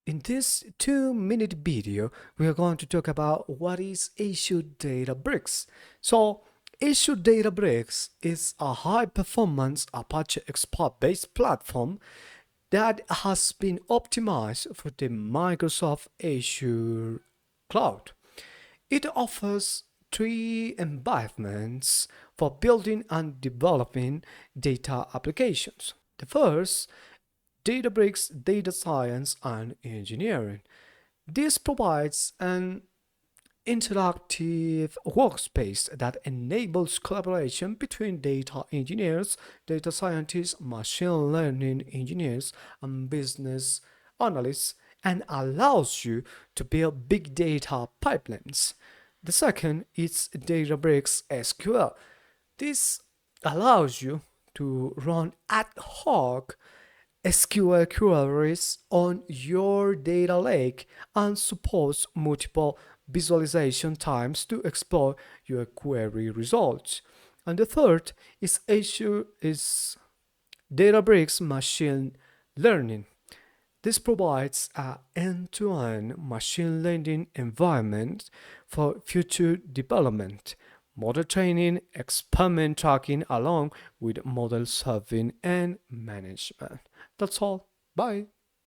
In this 2-minute video, we are going to talk about what is Azure Databricks. So, Azure Databricks is a high-performance Apache Spark-based platform that has been optimized for the Microsoft Azure cloud. It offers three environments for building and developing data applications. The first, Databricks Data Science and Engineering. This provides an interactive workspace that enables collaboration between data engineers, data scientists, machine learning engineers, and business analysts, and allows you to build big data pipelines. The second is Databricks SQL. This allows you to run ad hoc SQL queries on your data lake and supports multiple visualization times to explore your query results. And the third is Azure is Databricks Machine Learning. This provides an end-to-end machine learning environment for future development, model training, experiment tracking, along with model serving and management. That's all. Bye.